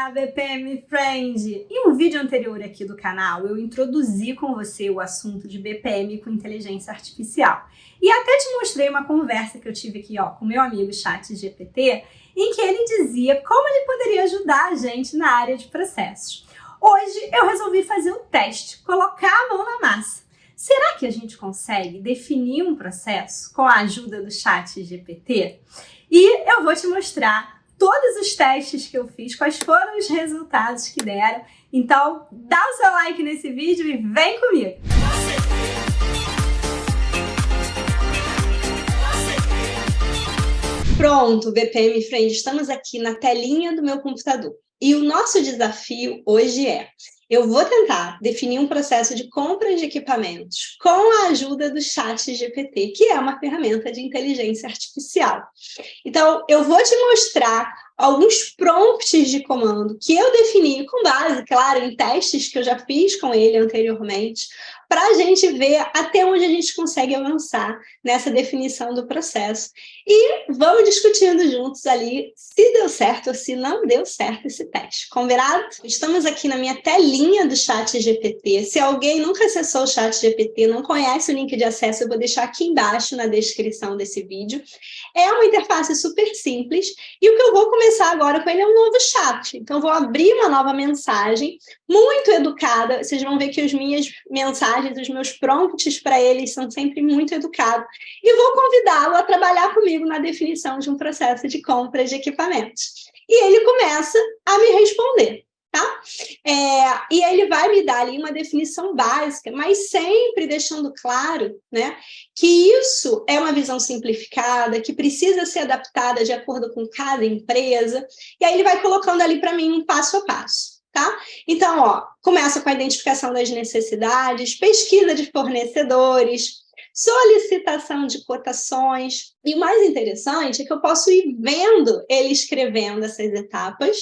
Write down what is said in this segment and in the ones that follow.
Olá, BPM Friend! Em um vídeo anterior aqui do canal, eu introduzi com você o assunto de BPM com inteligência artificial. E até te mostrei uma conversa que eu tive aqui com meu amigo ChatGPT, em que ele dizia como ele poderia ajudar a gente na área de processos. Hoje eu resolvi fazer um teste, colocar a mão na massa. Será que a gente consegue definir um processo com a ajuda do ChatGPT? E eu vou te mostrar todos os testes que eu fiz, quais foram os resultados que deram. Então, dá o seu like nesse vídeo e vem comigo! Pronto, BPM Friend, estamos aqui na telinha do meu computador. E o nosso desafio hoje eu vou tentar definir um processo de compra de equipamentos com a ajuda do ChatGPT, que é uma ferramenta de inteligência artificial. Então, eu vou te mostrar alguns prompts de comando que eu defini com base, claro, em testes que eu já fiz com ele anteriormente, para a gente ver até onde a gente consegue avançar nessa definição do processo. E vamos discutindo juntos ali se deu certo ou se não deu certo esse teste. Combinado? Estamos aqui na minha telinha do ChatGPT. Se alguém nunca acessou o ChatGPT, não conhece o link de acesso, eu vou deixar aqui embaixo na descrição desse vídeo. É uma interface super simples e o que eu vou começar agora com ele é um novo chat. Então, eu vou abrir uma nova mensagem muito educada. Vocês vão ver que as minhas mensagens, os meus prompts para eles são sempre muito educados. E vou convidá-lo a trabalhar comigo na definição de um processo de compra de equipamentos. E ele começa a me responder, tá? E ele vai me dar ali uma definição básica, mas sempre deixando claro, né, que isso é uma visão simplificada, que precisa ser adaptada de acordo com cada empresa. E aí ele vai colocando ali para mim um passo a passo. Tá? Então, começa com a identificação das necessidades, pesquisa de fornecedores, solicitação de cotações. E o mais interessante é que eu posso ir vendo ele escrevendo essas etapas,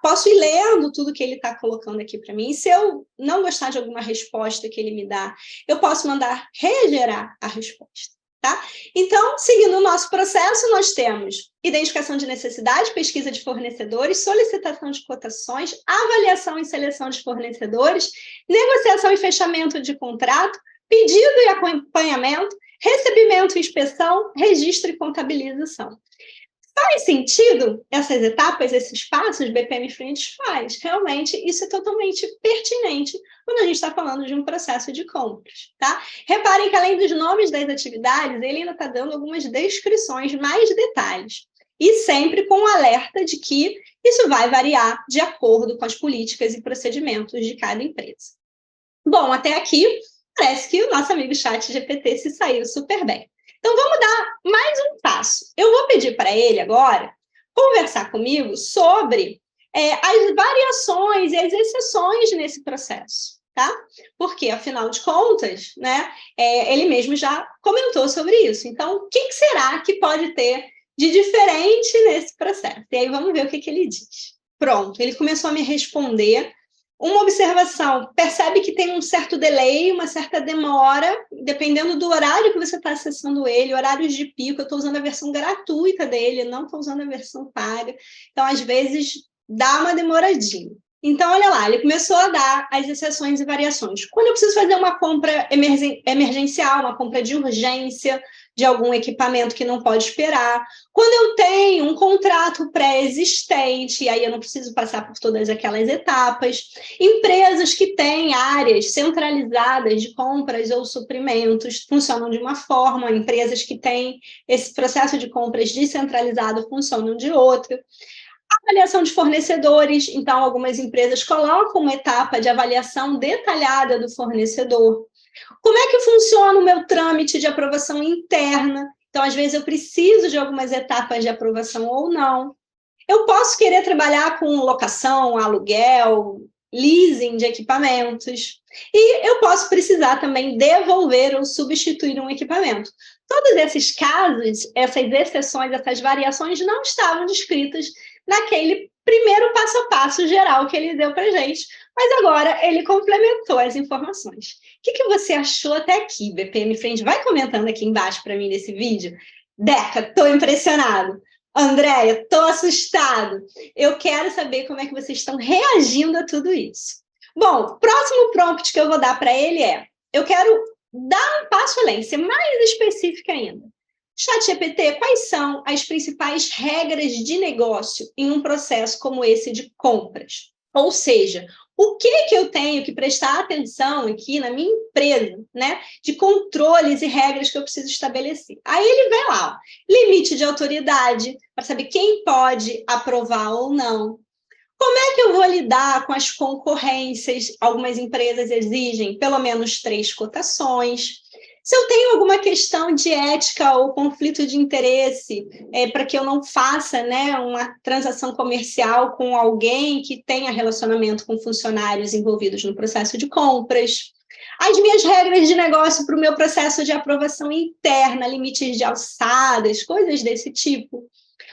posso ir lendo tudo que ele está colocando aqui para mim. E se eu não gostar de alguma resposta que ele me dá, eu posso mandar regerar a resposta. Tá? Então, seguindo o nosso processo, nós temos identificação de necessidade, pesquisa de fornecedores, solicitação de cotações, avaliação e seleção de fornecedores, negociação e fechamento de contrato, pedido e acompanhamento, recebimento e inspeção, registro e contabilização. Faz sentido essas etapas, esses passos, BPM Friend? Faz. Realmente, isso é totalmente pertinente quando a gente está falando de um processo de compras, tá? Reparem que, além dos nomes das atividades, ele ainda está dando algumas descrições, mais detalhes. E sempre com o alerta de que isso vai variar de acordo com as políticas e procedimentos de cada empresa. Bom, até aqui, parece que o nosso amigo ChatGPT se saiu super bem. Então, vamos dar mais um passo. Eu vou pedir para ele agora conversar comigo sobre as variações e as exceções nesse processo, tá? Porque, afinal de contas, né, ele mesmo já comentou sobre isso. Então, o que será que pode ter de diferente nesse processo? E aí, vamos ver o que ele diz. Pronto, ele começou a me responder. Uma observação, percebe que tem um certo delay, uma certa demora, dependendo do horário que você está acessando ele, horários de pico. Eu estou usando a versão gratuita dele, não estou usando a versão paga. Então, às vezes, dá uma demoradinha. Então, olha lá, ele começou a dar as exceções e variações. Quando eu preciso fazer uma compra emergencial, uma compra de urgência, de algum equipamento que não pode esperar. Quando eu tenho um contrato pré-existente, aí eu não preciso passar por todas aquelas etapas. Empresas que têm áreas centralizadas de compras ou suprimentos funcionam de uma forma, empresas que têm esse processo de compras descentralizado funcionam de outra. Avaliação de fornecedores, então algumas empresas colocam uma etapa de avaliação detalhada do fornecedor. Como é que funciona o meu trâmite de aprovação interna? Então, às vezes, eu preciso de algumas etapas de aprovação ou não. Eu posso querer trabalhar com locação, aluguel, leasing de equipamentos. E eu posso precisar também devolver ou substituir um equipamento. Todos esses casos, essas exceções, essas variações não estavam descritas naquele primeiro passo a passo geral que ele deu para a gente, mas agora ele complementou as informações. O que você achou até aqui, BPM Friend? Vai comentando aqui embaixo para mim nesse vídeo. Deca, estou impressionado. Andréia, estou assustado. Eu quero saber como é que vocês estão reagindo a tudo isso. Bom, próximo prompt que eu vou dar para ele é, eu quero dar um passo além, ser mais específica ainda. ChatGPT, quais são as principais regras de negócio em um processo como esse de compras? Ou seja, o que eu tenho que prestar atenção aqui na minha empresa, né? De controles e regras que eu preciso estabelecer. Aí ele vai lá, ó, limite de autoridade, para saber quem pode aprovar ou não. Como é que eu vou lidar com as concorrências? Algumas empresas exigem pelo menos 3 cotações. Se eu tenho alguma questão de ética ou conflito de interesse, para que eu não faça, né, uma transação comercial com alguém que tenha relacionamento com funcionários envolvidos no processo de compras. As minhas regras de negócio para o meu processo de aprovação interna, limites de alçadas, coisas desse tipo.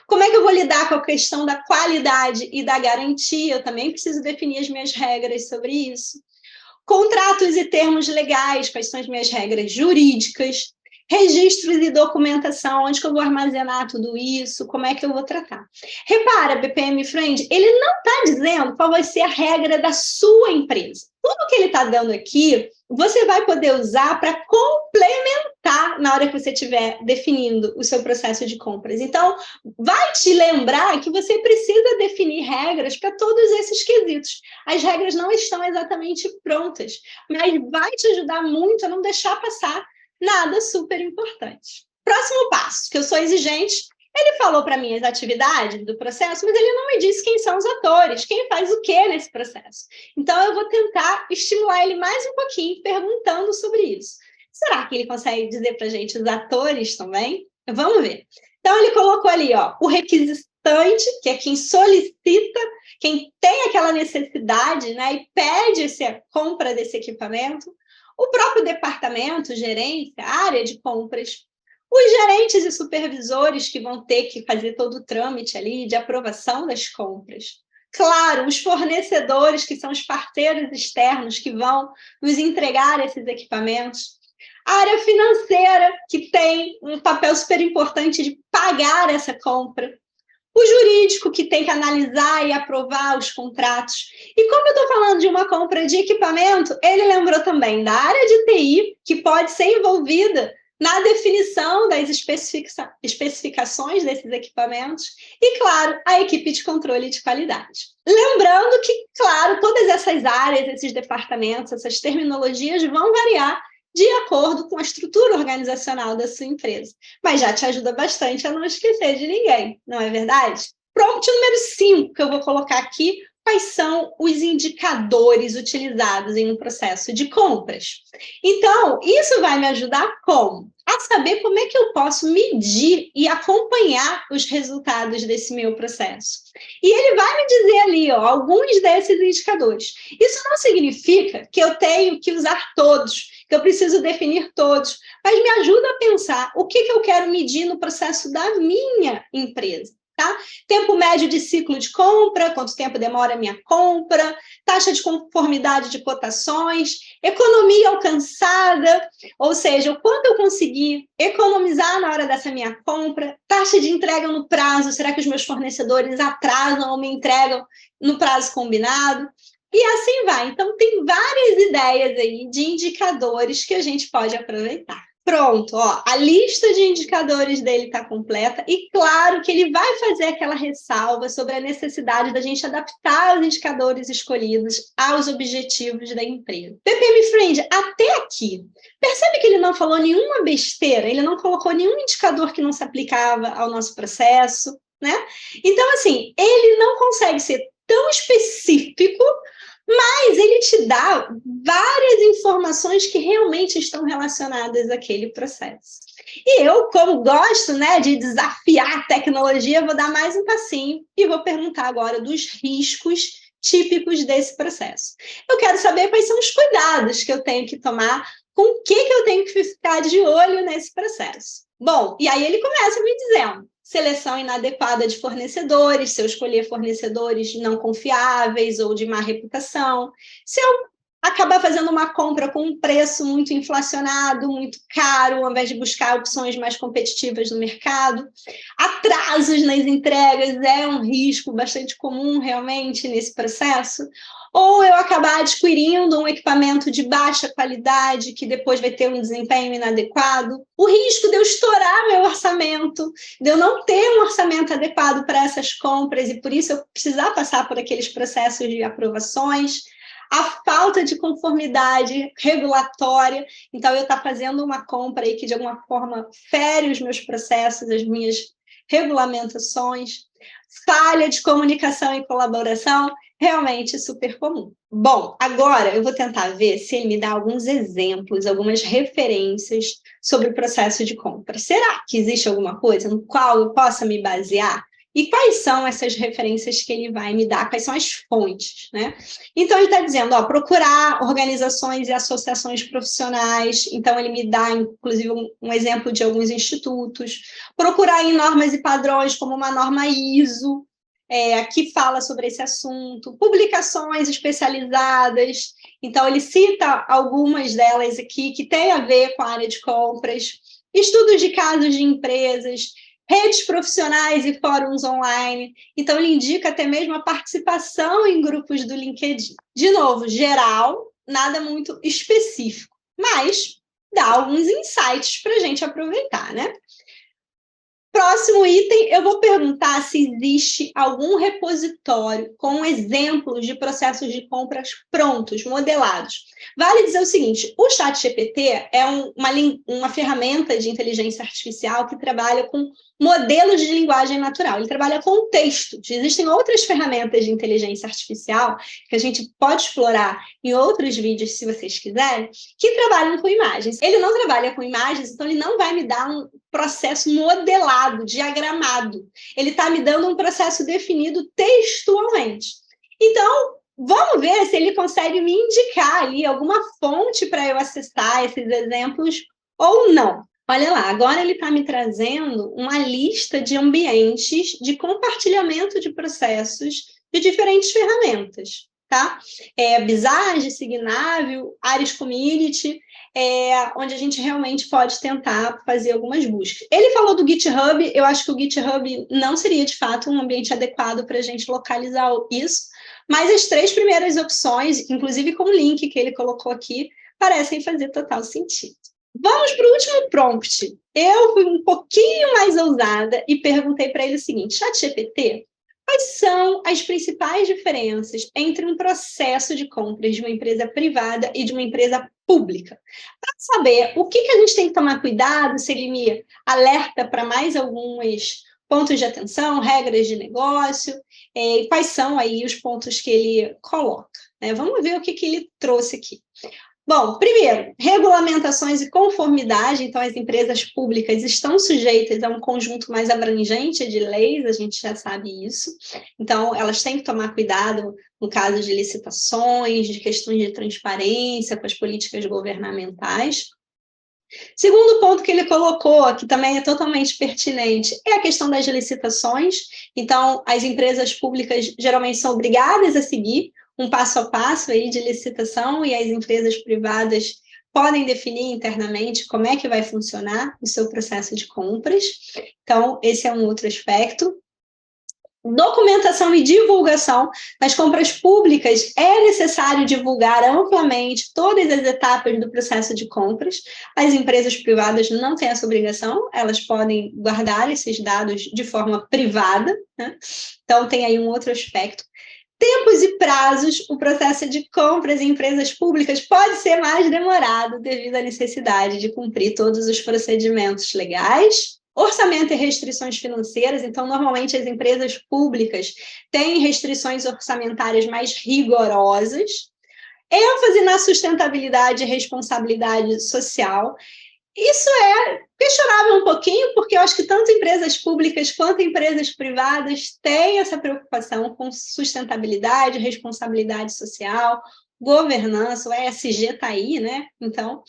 Como é que eu vou lidar com a questão da qualidade e da garantia? Eu também preciso definir as minhas regras sobre isso. Contratos e termos legais, quais são as minhas regras jurídicas, registros e documentação, onde que eu vou armazenar tudo isso, como é que eu vou tratar. Repara, BPM Friend, ele não está dizendo qual vai ser a regra da sua empresa. Tudo que ele está dando aqui, você vai poder usar para complementar na hora que você estiver definindo o seu processo de compras. Então, vai te lembrar que você precisa definir regras para todos esses quesitos. As regras não estão exatamente prontas, mas vai te ajudar muito a não deixar passar nada super importante. Próximo passo, que eu sou exigente, ele falou para mim as atividades do processo, mas ele não me disse quem são os atores, quem faz o que nesse processo. Então, eu vou tentar estimular ele mais um pouquinho, perguntando sobre isso. Será que ele consegue dizer para a gente os atores também? Vamos ver. Então, ele colocou ali, ó, o requisitante, que é quem solicita, quem tem aquela necessidade, né, e pede a compra desse equipamento, o próprio departamento, gerência, área de compras, os gerentes e supervisores que vão ter que fazer todo o trâmite ali de aprovação das compras. Claro, os fornecedores, que são os parceiros externos que vão nos entregar esses equipamentos. A área financeira, que tem um papel super importante de pagar essa compra. O jurídico, que tem que analisar e aprovar os contratos. E como eu estou falando de uma compra de equipamento, ele lembrou também da área de TI, que pode ser envolvida na definição das especificações desses equipamentos e, claro, a equipe de controle de qualidade. Lembrando que, claro, todas essas áreas, esses departamentos, essas terminologias vão variar de acordo com a estrutura organizacional da sua empresa. Mas já te ajuda bastante a não esquecer de ninguém, não é verdade? Prompt número 5 que eu vou colocar aqui, quais são os indicadores utilizados em um processo de compras. Então, isso vai me ajudar como? A saber como é que eu posso medir e acompanhar os resultados desse meu processo. E ele vai me dizer ali, ó, alguns desses indicadores. Isso não significa que eu tenho que usar todos, que eu preciso definir todos, mas me ajuda a pensar o que eu quero medir no processo da minha empresa. Tá? Tempo médio de ciclo de compra, quanto tempo demora a minha compra, taxa de conformidade de cotações, economia alcançada, ou seja, o quanto eu consegui economizar na hora dessa minha compra, taxa de entrega no prazo, será que os meus fornecedores atrasam ou me entregam no prazo combinado? E assim vai. Então, tem várias ideias aí de indicadores que a gente pode aproveitar. Pronto, ó, a lista de indicadores dele está completa e claro que ele vai fazer aquela ressalva sobre a necessidade da gente adaptar os indicadores escolhidos aos objetivos da empresa. BPM Friend, até aqui, percebe que ele não falou nenhuma besteira, ele não colocou nenhum indicador que não se aplicava ao nosso processo, né? Então, assim, ele não consegue ser tão específico, mas ele te dá várias informações que realmente estão relacionadas àquele processo. E eu, como gosto, né, de desafiar a tecnologia, vou dar mais um passinho e vou perguntar agora dos riscos típicos desse processo. Eu quero saber quais são os cuidados que eu tenho que tomar, com o que eu tenho que ficar de olho nesse processo. Bom, e aí ele começa me dizendo: seleção inadequada de fornecedores, se eu escolher fornecedores não confiáveis ou de má reputação, se eu acabar fazendo uma compra com um preço muito inflacionado, muito caro, ao invés de buscar opções mais competitivas no mercado. Atrasos nas entregas é um risco bastante comum, realmente, nesse processo. Ou eu acabar adquirindo um equipamento de baixa qualidade, que depois vai ter um desempenho inadequado. O risco de eu estourar meu orçamento, de eu não ter um orçamento adequado para essas compras, e por isso eu precisar passar por aqueles processos de aprovações. A falta de conformidade regulatória, então eu estar fazendo uma compra aí que de alguma forma fere os meus processos, as minhas regulamentações, falha de comunicação e colaboração, realmente super comum. Bom, agora eu vou tentar ver se ele me dá alguns exemplos, algumas referências sobre o processo de compra. Será que existe alguma coisa no qual eu possa me basear? E quais são essas referências que ele vai me dar? Quais são as fontes, né? Então, ele está dizendo, ó, procurar organizações e associações profissionais. Então, ele me dá, inclusive, um exemplo de alguns institutos. Procurar em normas e padrões, como uma norma ISO, que fala sobre esse assunto. Publicações especializadas. Então, ele cita algumas delas aqui que têm a ver com a área de compras. Estudos de casos de empresas, redes profissionais e fóruns online. Então, ele indica até mesmo a participação em grupos do LinkedIn. De novo, geral, nada muito específico, mas dá alguns insights para a gente aproveitar, né? Próximo item, eu vou perguntar se existe algum repositório com exemplos de processos de compras prontos, modelados. Vale dizer o seguinte, o ChatGPT é uma ferramenta de inteligência artificial que trabalha com modelos de linguagem natural, ele trabalha com texto. Existem outras ferramentas de inteligência artificial que a gente pode explorar em outros vídeos, se vocês quiserem, que trabalham com imagens. Ele não trabalha com imagens, então ele não vai me dar um processo modelado, diagramado. Ele está me dando um processo definido textualmente. Então, vamos ver se ele consegue me indicar ali alguma fonte para eu acessar esses exemplos ou não. Olha lá, agora ele está me trazendo uma lista de ambientes de compartilhamento de processos de diferentes ferramentas, tá? Bizarre, Signável, Ares Community, onde a gente realmente pode tentar fazer algumas buscas. Ele falou do GitHub, eu acho que o GitHub não seria, de fato, um ambiente adequado para a gente localizar isso, mas as 3 primeiras opções, inclusive com o link que ele colocou aqui, parecem fazer total sentido. Vamos para o último prompt. Eu fui um pouquinho mais ousada e perguntei para ele o seguinte, ChatGPT, quais são as principais diferenças entre um processo de compras de uma empresa privada e de uma empresa pública? Para saber o que a gente tem que tomar cuidado, se ele me alerta para mais alguns pontos de atenção, regras de negócio, e quais são aí os pontos que ele coloca, né? Vamos ver o que ele trouxe aqui. Bom, primeiro, regulamentações e conformidade. Então, as empresas públicas estão sujeitas a um conjunto mais abrangente de leis, a gente já sabe isso. Então, elas têm que tomar cuidado no caso de licitações, de questões de transparência com as políticas governamentais. Segundo ponto que ele colocou, que também é totalmente pertinente, é a questão das licitações. Então, as empresas públicas geralmente são obrigadas a seguir um passo a passo aí de licitação e as empresas privadas podem definir internamente como é que vai funcionar o seu processo de compras. Então, esse é um outro aspecto. Documentação e divulgação. Nas compras públicas, é necessário divulgar amplamente todas as etapas do processo de compras. As empresas privadas não têm essa obrigação, elas podem guardar esses dados de forma privada, né? Então, tem aí um outro aspecto. Tempos e prazos, o processo de compras em empresas públicas pode ser mais demorado devido à necessidade de cumprir todos os procedimentos legais. Orçamento e restrições financeiras, então, normalmente as empresas públicas têm restrições orçamentárias mais rigorosas. ênfase na sustentabilidade e responsabilidade social. Isso é questionável um pouquinho, porque eu acho que tanto empresas públicas quanto empresas privadas têm essa preocupação com sustentabilidade, responsabilidade social, governança, o ESG está aí, né? Então,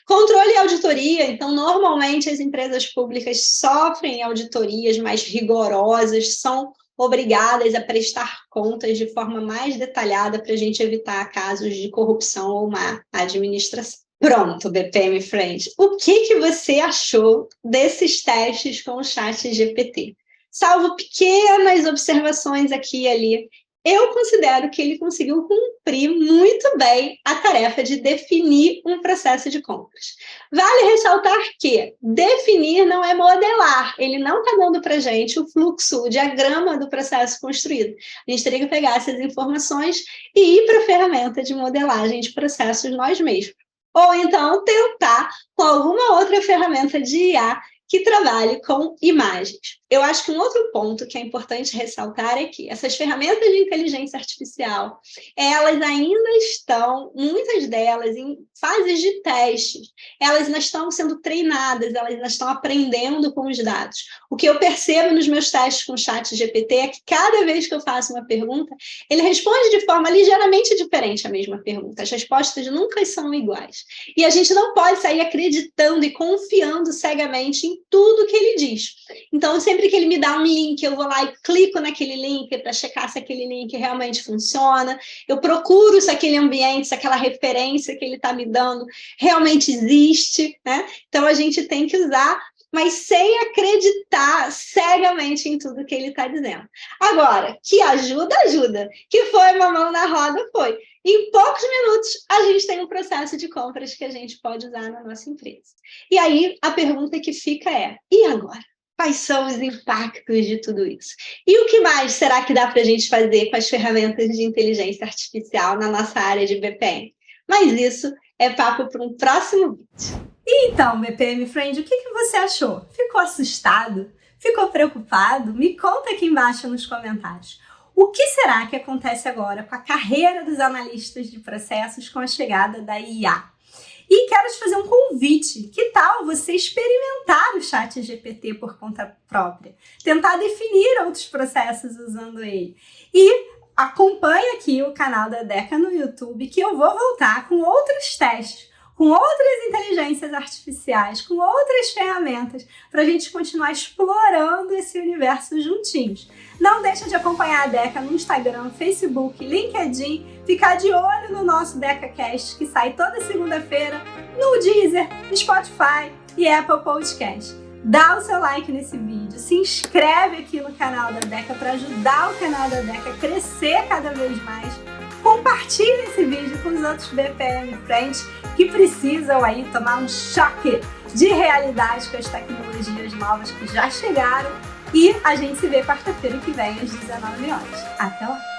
controle e auditoria. Então, normalmente as empresas públicas sofrem auditorias mais rigorosas, são obrigadas a prestar contas de forma mais detalhada para a gente evitar casos de corrupção ou má administração. Pronto, BPM Friend. O que você achou desses testes com o ChatGPT? Salvo pequenas observações aqui e ali, eu considero que ele conseguiu cumprir muito bem a tarefa de definir um processo de compras. Vale ressaltar que definir não é modelar, ele não está dando para a gente o fluxo, o diagrama do processo construído. A gente teria que pegar essas informações e ir para a ferramenta de modelagem de processos nós mesmos. Ou então tentar com alguma outra ferramenta de IA que trabalhe com imagens. Eu acho que um outro ponto que é importante ressaltar é que essas ferramentas de inteligência artificial, elas ainda estão, muitas delas, em fases de testes. Elas ainda estão sendo treinadas, elas ainda estão aprendendo com os dados. O que eu percebo nos meus testes com o ChatGPT é que cada vez que eu faço uma pergunta, ele responde de forma ligeiramente diferente a mesma pergunta. As respostas nunca são iguais. E a gente não pode sair acreditando e confiando cegamente em tudo que ele diz. Então, sempre que ele me dá um link, eu vou lá e clico naquele link para checar se aquele link realmente funciona. Eu procuro se aquele ambiente, se aquela referência que ele está me dando realmente existe, né? Então, a gente tem que usar, mas sem acreditar cegamente em tudo que ele está dizendo. Agora, que ajuda, ajuda. Que foi uma mão na roda, foi. Em poucos minutos, a gente tem um processo de compras que a gente pode usar na nossa empresa. E aí, a pergunta que fica é, e agora? Quais são os impactos de tudo isso? E o que mais será que dá para a gente fazer com as ferramentas de inteligência artificial na nossa área de BPM? Mas isso é papo para um próximo vídeo. Então, BPM Friend, o que você achou? Ficou assustado? Ficou preocupado? Me conta aqui embaixo nos comentários. O que será que acontece agora com a carreira dos analistas de processos com a chegada da IA? E quero te fazer um convite. Que tal você experimentar o ChatGPT por conta própria? Tentar definir outros processos usando ele. E acompanhe aqui o canal da Deca no YouTube, que eu vou voltar com outros testes, com outras inteligências artificiais, com outras ferramentas, para a gente continuar explorando esse universo juntinhos. Não deixa de acompanhar a Deca no Instagram, Facebook, LinkedIn, ficar de olho no nosso DecaCast, que sai toda segunda-feira no Deezer, no Spotify e Apple Podcast. Dá o seu like nesse vídeo, se inscreve aqui no canal da Deca para ajudar o canal da Deca a crescer cada vez mais. Compartilhe esse vídeo com os outros BPM Friends que precisam aí tomar um choque de realidade com as tecnologias novas que já chegaram. E a gente se vê quarta-feira que vem às 19 horas. Até lá!